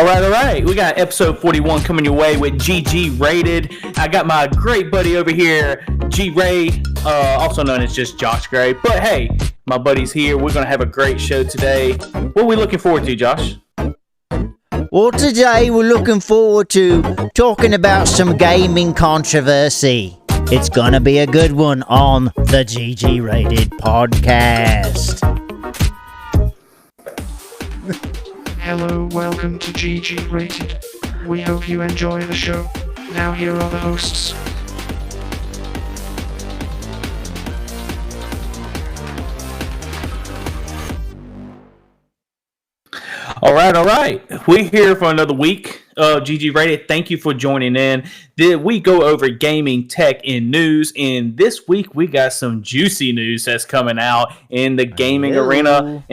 All right. We got episode 41 coming your way with GG Rated. I got my great buddy over here, G Ray, also known as just Josh Gray. But hey, my buddy's here. We're going to have a great show today. What are we looking forward to, Josh? Well, today we're looking forward to talking about some gaming controversy. It's going to be a good one on the GGRated Podcast. Hello, welcome to GG Rated. We hope you enjoy the show. Now here are the hosts. All right. We're here for another week of GG Rated. Thank you for joining in. We go over gaming, tech, and news. And this week we got some juicy news that's coming out in the gaming arena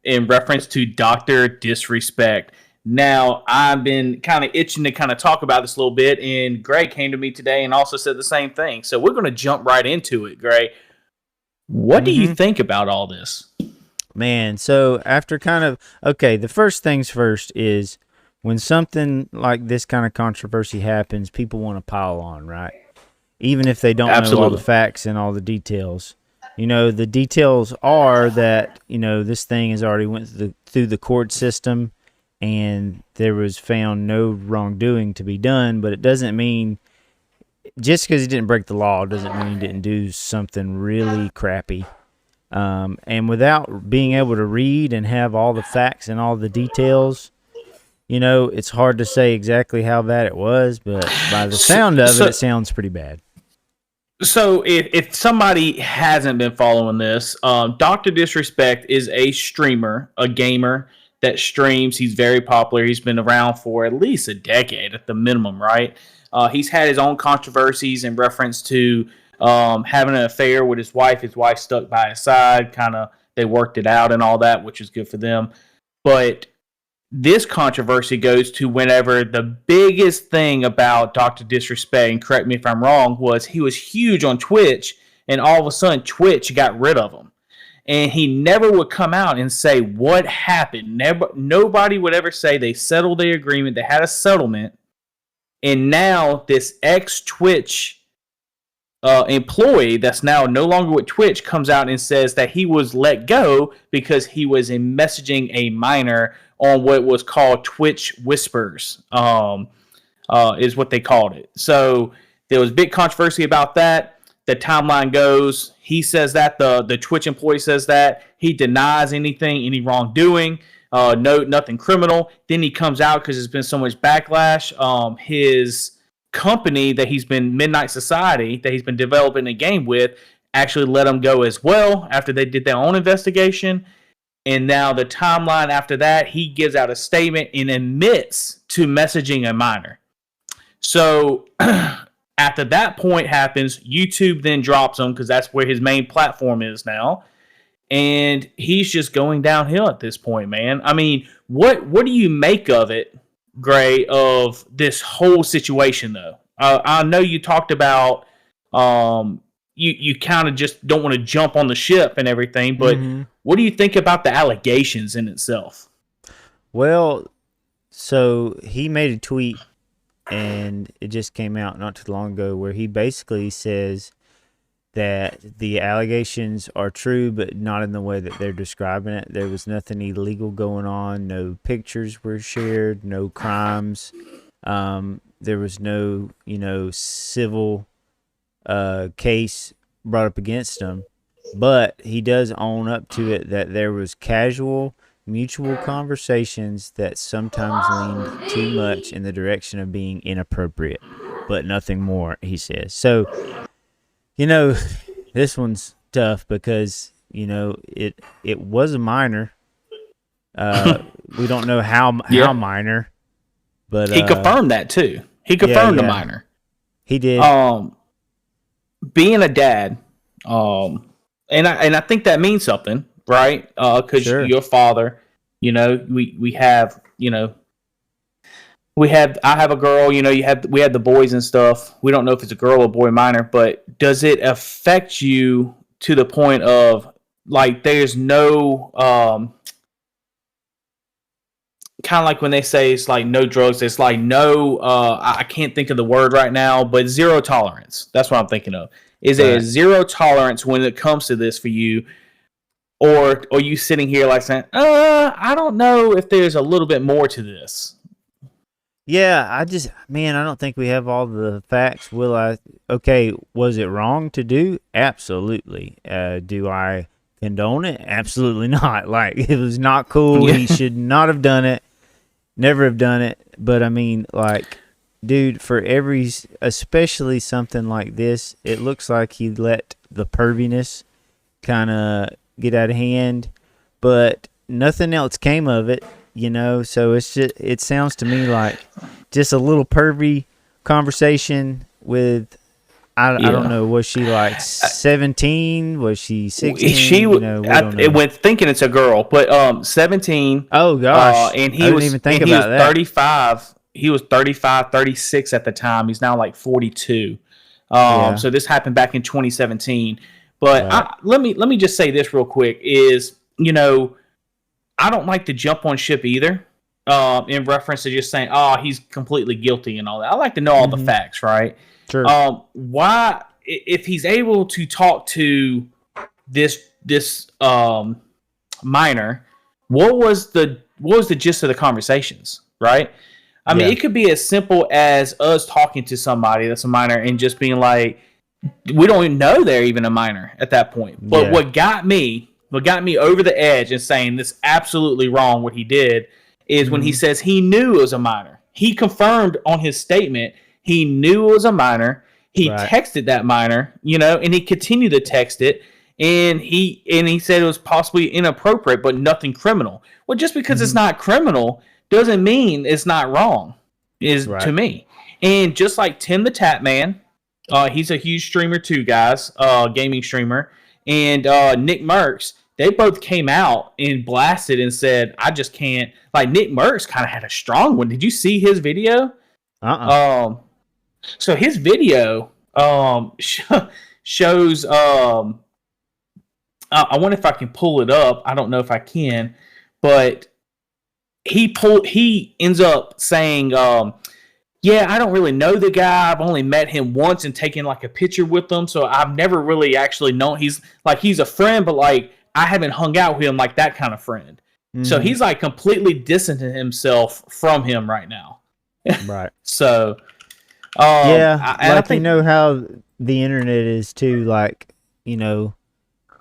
in reference to Dr. Disrespect. Now, I've been kind of itching to kind of talk about this a little bit, and Greg came to me today and also said the same thing. So we're going to jump right into it, Greg. What do you think about all this? Man, so after the first things first is when something like this kind of controversy happens, people want to pile on, right? Even if they don't know all the facts and all the details. You know, the details are that, this thing has already went through the court system and there was found no wrongdoing to be done, but it doesn't mean, just because he didn't break the law doesn't mean he didn't do something really crappy. And without being able to read and have all the facts and all the details, it's hard to say exactly how bad it was, but by the sound of it sounds pretty bad. So if somebody hasn't been following this, Dr. Disrespect is a streamer, a gamer that streams. He's very popular. He's been around for at least a decade at the minimum, right? He's had his own controversies in reference to having an affair with his wife. His wife stuck by his side. They worked it out and all that, which is good for them. But this controversy goes to whenever the biggest thing about Dr. Disrespect, and correct me if I'm wrong, was he was huge on Twitch, and all of a sudden Twitch got rid of him. And he never would come out and say what happened. Nobody would ever say they settled the agreement, they had a settlement, and now this ex-Twitch employee that's now no longer with Twitch comes out and says that he was let go because he was messaging a minor on what was called Twitch Whispers, is what they called it. So there was big controversy about that. The timeline goes, he says that, the Twitch employee says that. He denies any wrongdoing, nothing criminal. Then he comes out because there's been so much backlash. His company that he's been, Midnight Society, that he's been developing a game with, actually let him go as well after they did their own investigation. And now the timeline after that, he gives out a statement and admits to messaging a minor. So after that point happens, YouTube then drops him because that's where his main platform is now. And he's just going downhill at this point, man. I mean, what do you make of it, Gray, of this whole situation, though? I know you talked about you kind of just don't want to jump on the ship and everything, but what do you think about the allegations in itself? Well, so he made a tweet, and it just came out not too long ago, where he basically says that the allegations are true, but not in the way that they're describing it. There was nothing illegal going on. No pictures were shared. No crimes. There was no, civil case brought up against him. But he does own up to it that there was casual, mutual conversations that sometimes leaned too much in the direction of being inappropriate, but nothing more, he says. So, this one's tough because, it was a minor. We don't know how minor, but he confirmed that too. He confirmed the minor. He did. Being a dad, and I think that means something, right? Because your father, we have, I have a girl, we have the boys and stuff. We don't know if it's a girl or boy minor, but does it affect you to the point of, like, there's no kind of like when they say it's like no drugs, it's like no, I can't think of the word right now, but zero tolerance. That's what I'm thinking of. Is there zero tolerance when it comes to this for you? Or are you sitting here like saying, I don't know if there's a little bit more to this? Yeah, I don't think we have all the facts. Okay, was it wrong to do? Absolutely. Do I condone it? Absolutely not. Like, it was not cool. Yeah. He should not have done it. Never have done it. But I mean, like, dude, especially something like this, it looks like he let the perviness kind of get out of hand, but nothing else came of it, so it sounds to me like just a little pervy conversation with, I don't know, was she like 17? Was she 16? She went thinking it's a girl, but 17. Oh gosh. And I didn't even think about that. 35. He was 35, 36 at the time. He's now like 42. So this happened back in 2017. But right. Let me just say this real quick is, I don't like to jump on ship either, in reference to just saying, he's completely guilty and all that. I like to know all the facts, right? Sure. Why, if he's able to talk to this minor, what was the gist of the conversations, right? I mean, it could be as simple as us talking to somebody that's a minor and just being like, we don't even know they're even a minor at that point. But what got me over the edge and saying this absolutely wrong what he did is when he says he knew it was a minor. He confirmed on his statement he knew it was a minor. He texted that minor, and he continued to text it, and he said it was possibly inappropriate, but nothing criminal. Well, just because it's not criminal doesn't mean it's not wrong, to me. And just like Tim the Tap Man, he's a huge streamer too, guys, gaming streamer, and Nick Merckx, they both came out and blasted and said, I just can't. Like, Nick Merckx kind of had a strong one. Did you see his video? So his video shows, I wonder if I can pull it up. I don't know if I can, but he ends up saying, I don't really know the guy. I've only met him once and taken like a picture with him. So I've never really actually known. He's a friend, but like I haven't hung out with him like that kind of friend. So he's like completely distancing himself from him right now. Right. So, I think, how the internet is too, like,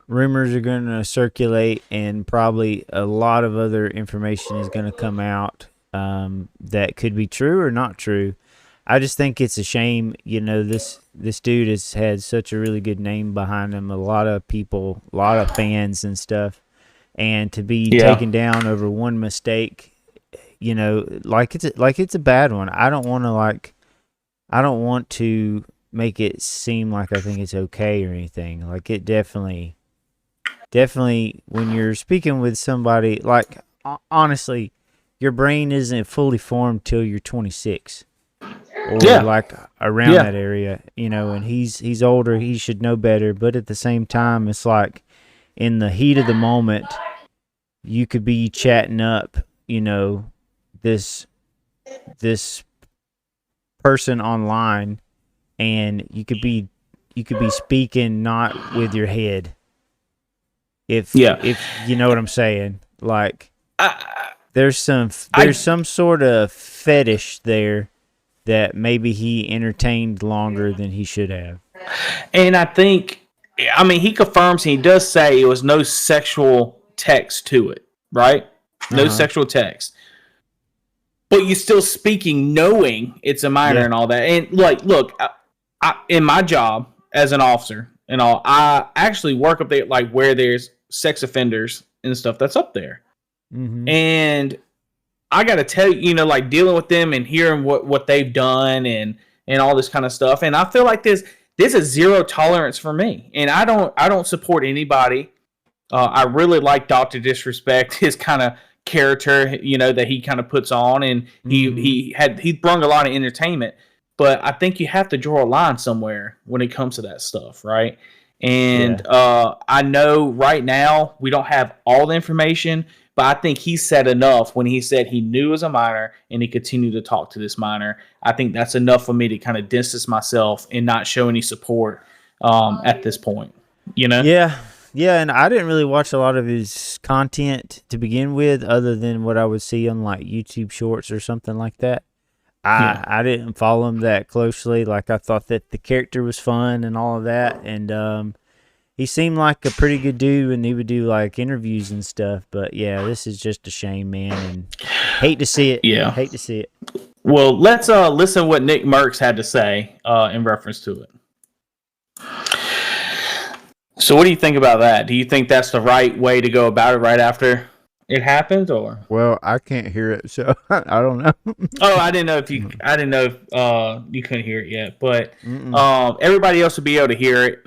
rumors are going to circulate and probably a lot of other information is going to come out that could be true or not true. I just think it's a shame, this dude has had such a really good name behind him, a lot of people, a lot of fans and stuff, and to be taken down over one mistake, it's a bad one. I don't want to make it seem like I think it's okay or anything. Like, it definitely when you're speaking with somebody, like, honestly, your brain isn't fully formed till you're 26 or like around that area, and he's older, he should know better. But at the same time, it's like in the heat of the moment, you could be chatting up, this person online, and you could be speaking not with your head. If you know what I'm saying, like, there's some sort of fetish there that maybe he entertained longer than he should have. And I think, he confirms, he does say it was no sexual text to it, right? No sexual text. But you're still speaking knowing it's a minor and all that. And, like, look, I, in my job as an officer and all, I actually work up there, like, where there's sex offenders and stuff that's up there. And I got to tell you, like, dealing with them and hearing what they've done and all this kind of stuff. And I feel like this is zero tolerance for me. And I don't support anybody. I really like Dr. Disrespect, his kind of character, that he kind of puts on, and he brought a lot of entertainment. But I think you have to draw a line somewhere when it comes to that stuff, right? And I know right now we don't have all the information, But I think he said enough when he said he knew it was a minor and he continued to talk to this minor. I think that's enough for me to kind of distance myself and not show any support at this point. You know? Yeah. Yeah, and I didn't really watch a lot of his content to begin with, other than what I would see on like YouTube Shorts or something like that. I didn't follow him that closely. Like, I thought that the character was fun and all of that, and he seemed like a pretty good dude, and he would do like interviews and stuff. But yeah, this is just a shame, man, and hate to see it. Yeah, hate to see it. Well, let's listen what Nick Merckx had to say in reference to it. So what do you think about that? Do you think that's the right way to go about it right after it happened, or? Well, I can't hear it, so I don't know. Oh, I didn't know if you couldn't hear it yet, but everybody else will be able to hear it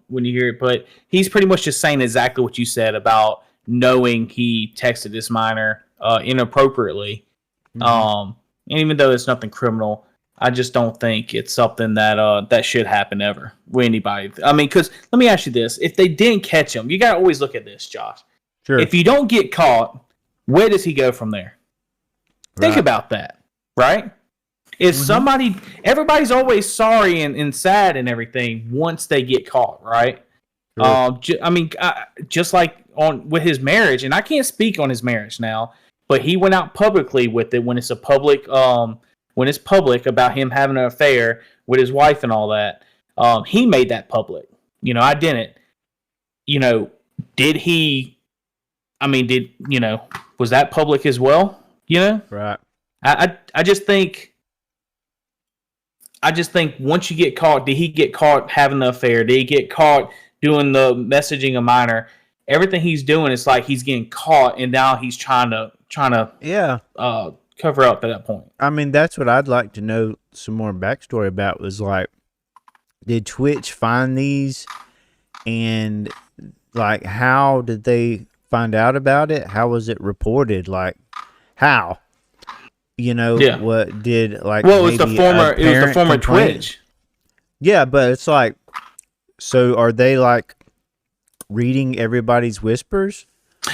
when you hear it. But he's pretty much just saying exactly what you said about knowing he texted this minor inappropriately. And even though it's nothing criminal, I just don't think it's something that that should happen ever with anybody. I mean, because let me ask you this: if they didn't catch him, you got to always look at this, Josh. Sure. If you don't get caught, where does he go from there? Right. Think about that, right? If somebody, everybody's always sorry and sad and everything once they get caught, right? Sure. I mean, just like with his marriage, and I can't speak on his marriage now, but he went out publicly with it when it's a public. When it's public about him having an affair with his wife and all that, he made that public. You know, I didn't. You know, did he? I mean, was that public as well? You know, right? I just think once you get caught, did he get caught having the affair? Did he get caught doing the messaging a minor? Everything he's doing is like he's getting caught, and now he's trying to cover up at that point. I mean, that's what I'd like to know some more backstory about, was like, did Twitch find these, and like, how did they find out about it? How was it reported? Like, how? You know, what did, like, well, it was the former Twitch. Yeah, but it's like, so are they like reading everybody's whispers?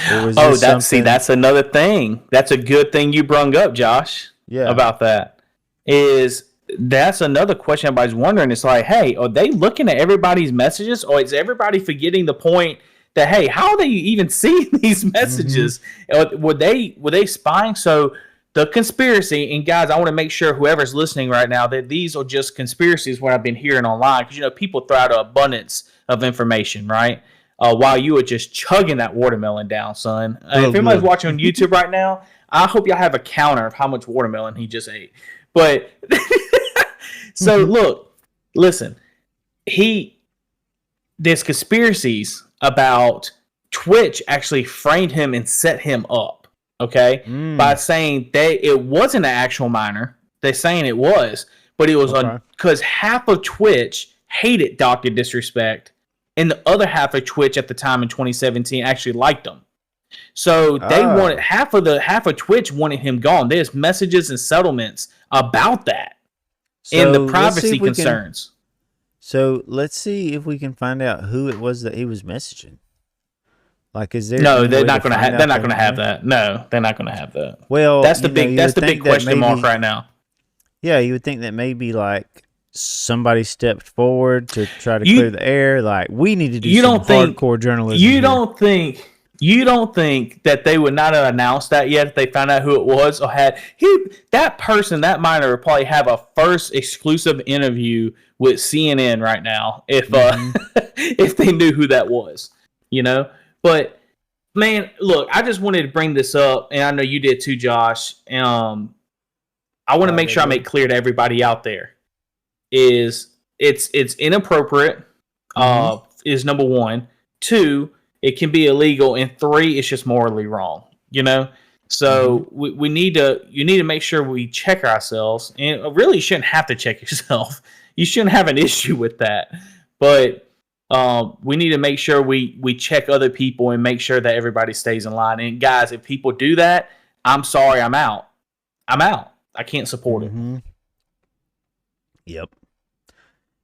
That's another thing. That's a good thing you brung up, Josh. Yeah. About that. That's another question everybody's wondering. It's like, hey, are they looking at everybody's messages, or is everybody forgetting the point that, hey, how are they even seeing these messages? Were they spying? So the conspiracy, and guys, I want to make sure whoever's listening right now that these are just conspiracies, what I've been hearing online, because people throw out an abundance of information, right? While you were just chugging that watermelon down, son. If anybody's watching on YouTube right now, I hope y'all have a counter of how much watermelon he just ate. But so look, listen, there's conspiracies about Twitch actually framed him and set him up, okay, by saying it wasn't an actual minor. They're saying it was, but it was because half of Twitch hated Dr. Disrespect, and the other half of Twitch at the time in 2017 actually liked him. So they wanted half of Twitch wanted him gone. There's messages and settlements about that, and the privacy concerns. So let's see if we can find out who it was that he was messaging. Like, is there? No, they're not going to have. They're not going to have that. No, they're not going to have that. Well, that's the big question mark right now. Yeah, you would think that maybe like somebody stepped forward to try to clear the air. Like, we need to do some hardcore journalism. You don't think that they would not have announced that yet if they found out who it was, or that minor would probably have a first exclusive interview with CNN right now if if they knew who that was, But man, look, I just wanted to bring this up, and I know you did too, Josh. I want to make sure I make clear to everybody out there it's inappropriate. Is number one. 2, it can be illegal, and 3, it's just morally wrong. So you need to make sure we check ourselves, and really you shouldn't have to check yourself. You shouldn't have an issue with that, but we need to make sure we check other people and make sure that everybody stays in line. And guys, if people do that, I'm sorry, I'm out. I can't support it.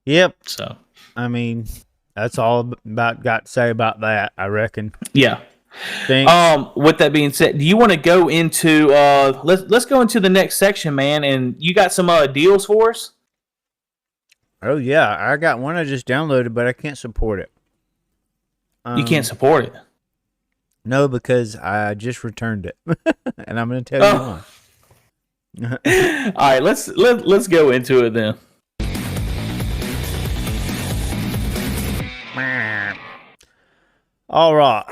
Yep. So I mean, that's all got to say about that, I reckon. Yeah. Thanks. With that being said, do you want to go into let's go into the next section, man? And you got some deals for us? Oh yeah, I got one I just downloaded, but I can't support it. You can't support it? No, because I just returned it, and I'm going to tell you why. All right, let's go into it then. All right,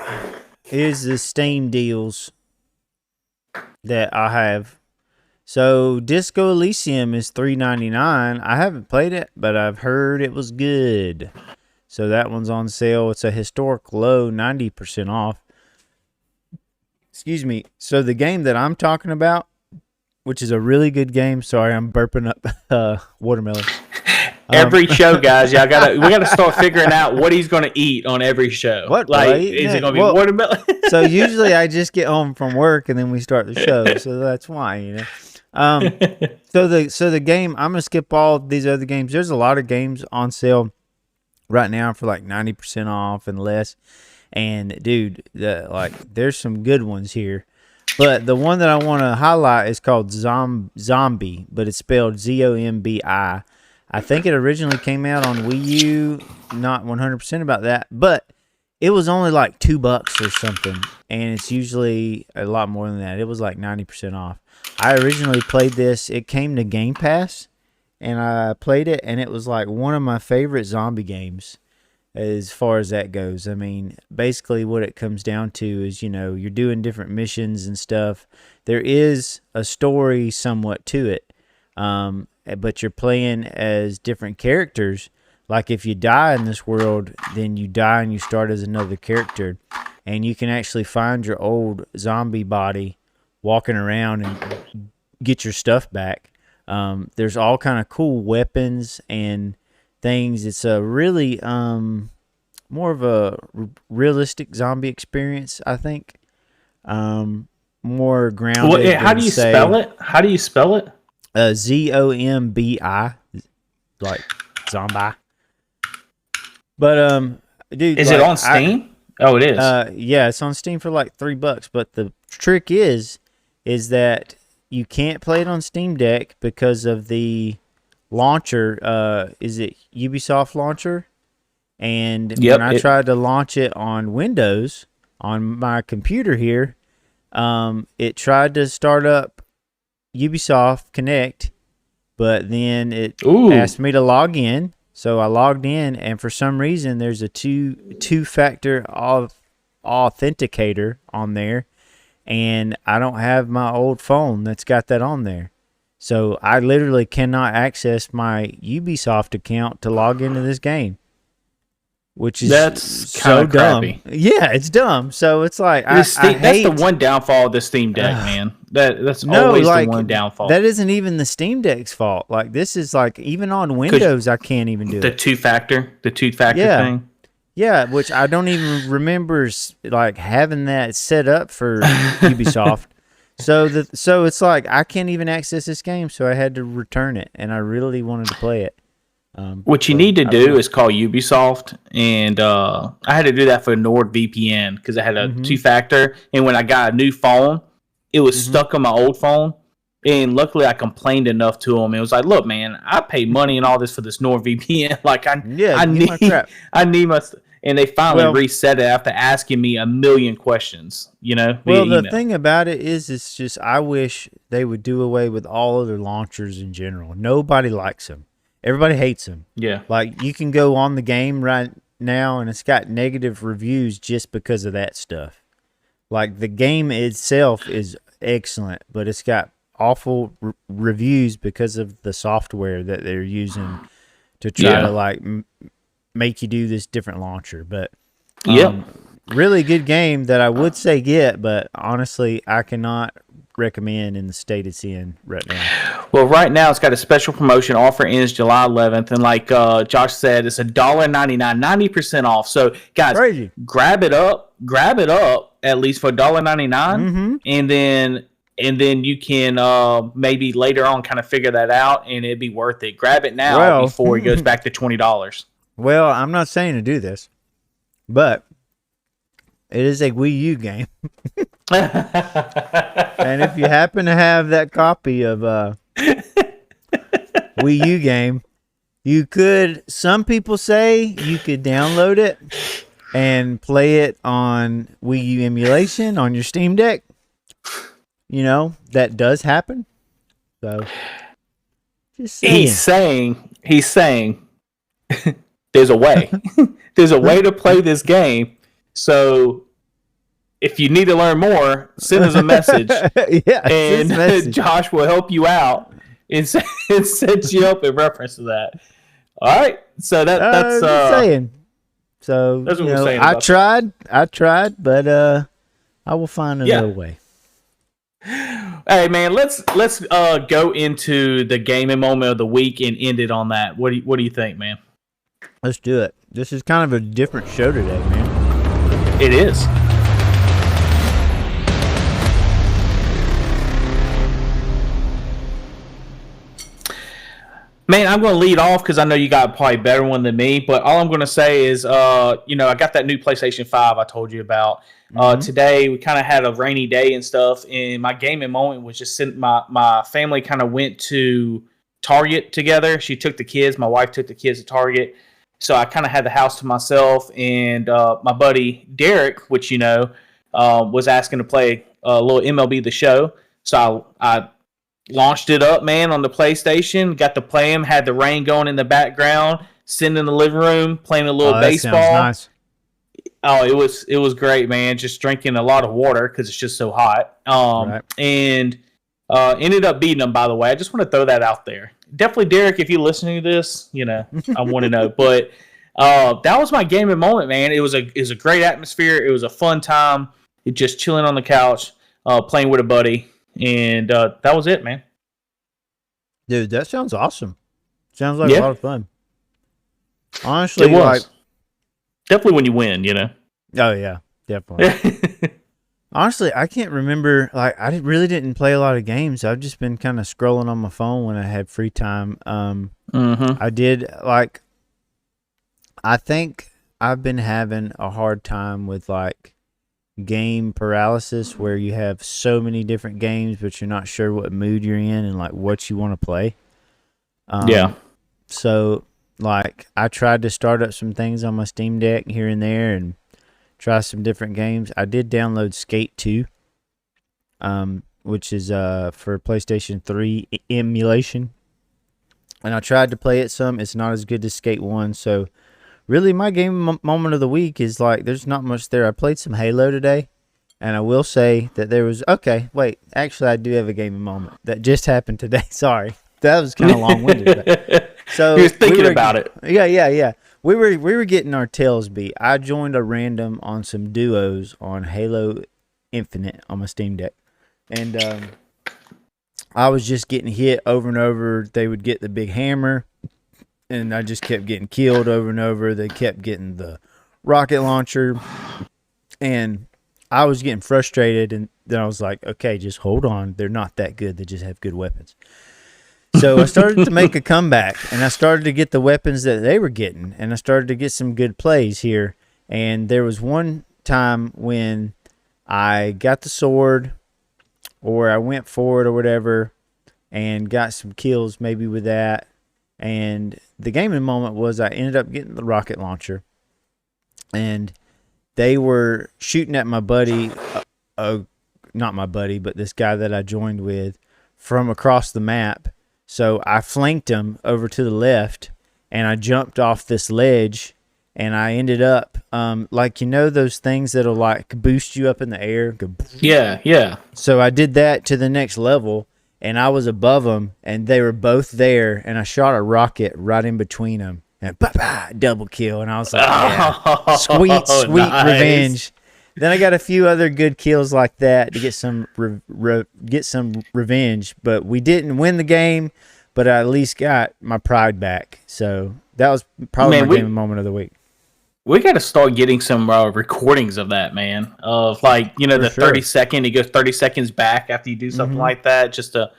here's the Steam deals that I have. So Disco Elysium is $3.99. I haven't played it, but I've heard it was good. So that one's on sale. It's a historic low, 90% off. Excuse me. So the game that I'm talking about, which is a really good game. Sorry, I'm burping up watermelon. Every show, guys, we gotta start figuring out what he's gonna eat on every show. What? Like, Right? is it gonna be watermelon? So usually I just get home from work and then we start the show. So that's why, you know. So the game, I'm gonna skip all these other games. There's a lot of games on sale right now for like 90% off and less. And dude, there's some good ones here. But the one that I want to highlight is called Zombie, but it's spelled Zombi. I think it originally came out on Wii U. Not 100% about that, but it was only like $2 or something, and it's usually a lot more than that. It was like 90% off. I originally played this. It came to Game Pass, and I played it, and it was like one of my favorite zombie games as far as that goes. I mean, basically what it comes down to is, you know, you're doing different missions and stuff. There is a story somewhat to it, but you're playing as different characters. Like if you die in this world, then you die and you start as another character, and you can actually find your old zombie body walking around and get your stuff back. There's all kind of cool weapons and things. It's a really more of a realistic zombie experience, I think. More grounded. Well, how do you spell it? How do you spell it? Zombi, like zombie. But dude, is it on Steam? Oh, it is. Yeah, it's on Steam for like $3. But the trick is that you can't play it on Steam Deck because of the launcher. Is it Ubisoft launcher? And when I tried to launch it on Windows on my computer here, it tried to start up Ubisoft Connect, but then it asked me to log in. So I logged in, and for some reason there's a two-factor authenticator on there, and I don't have my old phone that's got that on there. So I literally cannot access my Ubisoft account to log into this game, which is that's so dumb. Crappy. Yeah, it's dumb. So it's like that's the one downfall of the Steam Deck, man. That's always the one downfall. That isn't even the Steam Deck's fault. Like this is like even on Windows, I can't even do the it. The two-factor thing. Yeah, which I don't even remember like having that set up for Ubisoft. So it's like I can't even access this game, so I had to return it, and I really wanted to play it. What you need to do is call Ubisoft, and I had to do that for NordVPN because I had a two-factor, and when I got a new phone, it was stuck on my old phone, and luckily I complained enough to them. It was like, look, man, I pay money and all this for this NordVPN. Like I need my and they finally reset it after asking me a million questions, you know? Well, the thing about it is, it's just I wish they would do away with all other launchers in general. Nobody likes them. Everybody hates them. Yeah. Like, you can go on the game right now, and it's got negative reviews just because of that stuff. Like, the game itself is excellent, but it's got awful reviews because of the software that they're using to try to, like, make you do this different launcher. But really good game that I would say get, but honestly I cannot recommend in the state it's in right now. Well, right now it's got a special promotion. Offer ends July 11th, and like Josh said, it's $1.99, 90% off. So guys, crazy. grab it up at least for $1.99, and then you can maybe later on kind of figure that out, and it'd be worth it. Grab it now before it goes back to $20. Well, I'm not saying to do this, but It is a Wii U game. And if you happen to have that copy of Wii U game, you could, some people say you could download it and play it on Wii U emulation on your Steam Deck. You know, that does happen. So, just saying. He's saying there's a way. There's a way to play this game. So, if you need to learn more, send us a message. And Josh will help you out and set you up in reference to that. All right. So that's saying. So that's what we're saying. I tried, but I will find another way. Hey man, let's go into the gaming moment of the week and end it on that. What do you think, man? Let's do it. This is kind of a different show today, man. It is. Man, I'm going to lead off because I know you got probably a better one than me. But all I'm going to say is, I got that new PlayStation 5 I told you about. Today, we kind of had a rainy day and stuff. And my gaming moment was just my family kind of went to Target together. She took the kids. My wife took the kids to Target. So I kind of had the house to myself. And my buddy Derek, which was asking to play a little MLB The Show. So I launched it up, man, on the PlayStation. Got to play him. Had the rain going in the background. Sitting in the living room playing a little baseball. Sounds nice. Oh, it was great, man. Just drinking a lot of water because it's just so hot. Right. And ended up beating him. By the way, I just want to throw that out there. Definitely, Derek, if you're listening to this, I want to know. But that was my gaming moment, man. It was a great atmosphere. It was a fun time. Just chilling on the couch, playing with a buddy. And that was it, man. Dude, that sounds awesome. Sounds like a lot of fun. Honestly, it was. Definitely when you win, Oh, yeah, definitely. Honestly, I can't remember. Like, I really didn't play a lot of games. I've just been kind of scrolling on my phone when I had free time. I did, I think I've been having a hard time with, game paralysis where you have so many different games but you're not sure what mood you're in and what you want to play. So I tried to start up some things on my Steam Deck here and there and try some different games. I did download Skate 2, which is for PlayStation 3 emulation, and I tried to play it some. It's not as good as Skate 1, so really, my game moment of the week is there's not much there. I played some Halo today, and I will say that there was actually, I do have a gaming moment that just happened today. Sorry, that was kind of long-winded. So you were thinking about it. Yeah. We were getting our tails beat. I joined a random on some duos on Halo Infinite on my Steam Deck, and I was just getting hit over and over. They would get the big hammer. And I just kept getting killed over and over. They kept getting the rocket launcher. And I was getting frustrated. And then I was like, okay, just hold on. They're not that good. They just have good weapons. So I started to make a comeback. And I started to get the weapons that they were getting. And I started to get some good plays here. And there was one time when I got the sword. Or I went forward or whatever. And got some kills maybe with that. And the gaming moment was I ended up getting the rocket launcher. And they were shooting at my buddy, not my buddy, but this guy that I joined with from across the map. So I flanked him over to the left, and I jumped off this ledge, and I ended up, those things that'll boost you up in the air? Yeah. So I did that to the next level. And I was above them, and they were both there, and I shot a rocket right in between them, and double kill, and I was like, yeah, sweet nice. Revenge. Then I got a few other good kills like that to get some revenge, but we didn't win the game, but I at least got my pride back. So that was probably my game moment of the week. We got to start getting some recordings of that, man. Of 30 second, it goes 30 seconds back after you do something like that, just to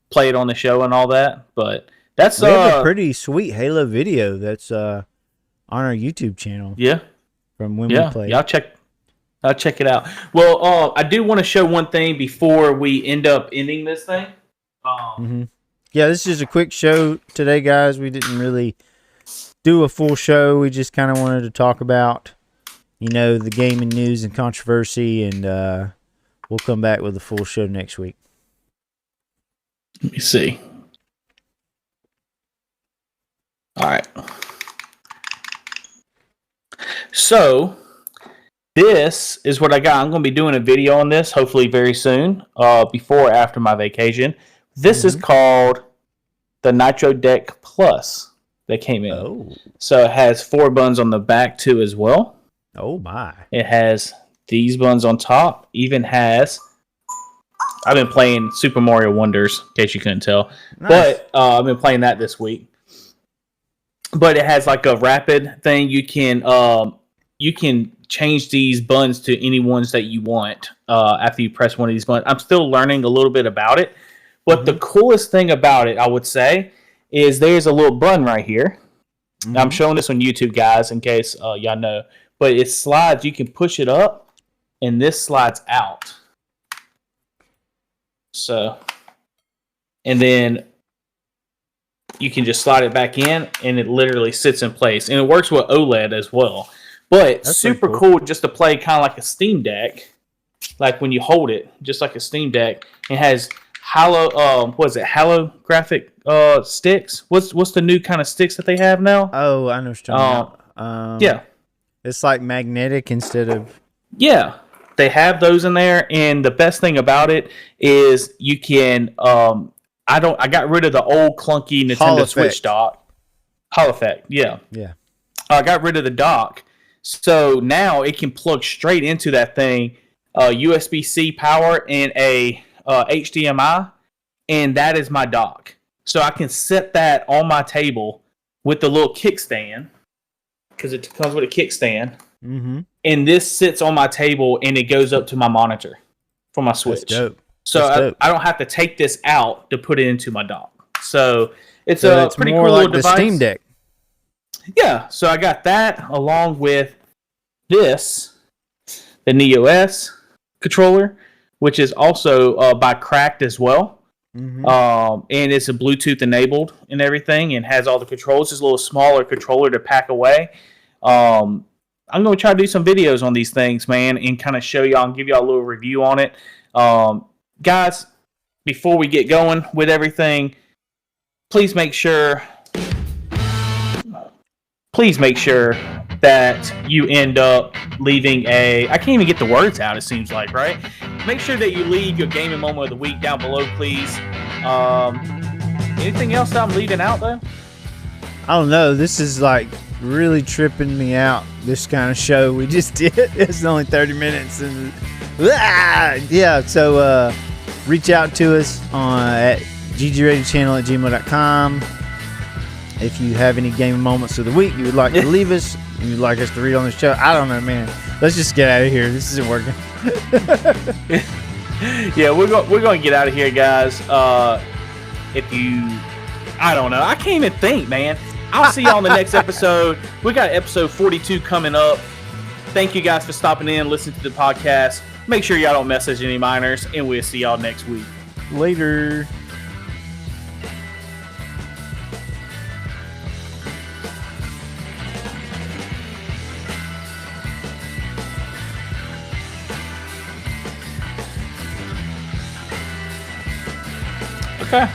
play it on the show and all that. But that's we have a pretty sweet Halo video that's on our YouTube channel. Yeah, from when we played. Y'all check I'll check it out. Well, I do want to show one thing before we end up ending this thing. Yeah, this is a quick show today, guys. We didn't really do a full show. We just kind of wanted to talk about, the gaming news and controversy, and we'll come back with a full show next week. Let me see. All right. So this is what I got. I'm going to be doing a video on this hopefully very soon, before or after my vacation. This is called the Nitro Deck Plus that came in. Oh. So it has 4 buttons on the back too as well. Oh my. It has these buttons on top. Even has... I've been playing Super Mario Wonders, in case you couldn't tell. Nice. But I've been playing that this week. But it has like a rapid thing. You can change these buttons to any ones that you want after you press one of these buttons. I'm still learning a little bit about it. But the coolest thing about it, I would say, is there's a little button right here. I'm showing this on YouTube, guys, in case y'all know. But it slides. You can push it up, and this slides out. So, and then you can just slide it back in, and it literally sits in place. And it works with OLED as well. But that's super cool just to play kind of like a Steam Deck. Like when you hold it, just like a Steam Deck. It has holographic sticks. What's the new kind of sticks that they have now? Oh, I know what you're talking about. Yeah. It's like magnetic instead of... Yeah. They have those in there, and the best thing about it is you can I got rid of the old clunky Nintendo Switch dock. Hall Effect, yeah. Yeah. I got rid of the dock. So now it can plug straight into that thing, USB-C power and a HDMI, and that is my dock. So I can set that on my table with the little kickstand, because it comes with a kickstand. Mm-hmm. And this sits on my table, and it goes up to my monitor for my Switch. That's dope. So I don't have to take this out to put it into my dock. So it's a pretty cool little device. The Steam Deck. Yeah, so I got that along with this, the Neo S controller, which is also by Cracked as well. Mm-hmm. And it's a Bluetooth enabled and everything, and has all the controls. It's a little smaller controller to pack away. I'm going to try to do some videos on these things, man, and kind of show y'all and give y'all a little review on it. Guys, before we get going with everything, please make sure that you end up leaving I can't even get the words out, it seems like, right? Make sure that you leave your gaming moment of the week down below, please. Anything else that I'm leaving out, though? I don't know. This is like really tripping me out, this kind of show we just did. It's only 30 minutes. And yeah, so reach out to us at GGRatedChannel@gmail.com. If you have any gaming moments of the week you would like to leave us, you'd like us to read on the show, I don't know, man. Let's just get out of here. This isn't working. Yeah, we're going to get out of here, guys. I don't know. I can't even think, man. I'll see y'all in the next episode. We got episode 42 coming up. Thank you guys for stopping in, listening to the podcast. Make sure y'all don't message any minors, and we'll see y'all next week. Later. Okay.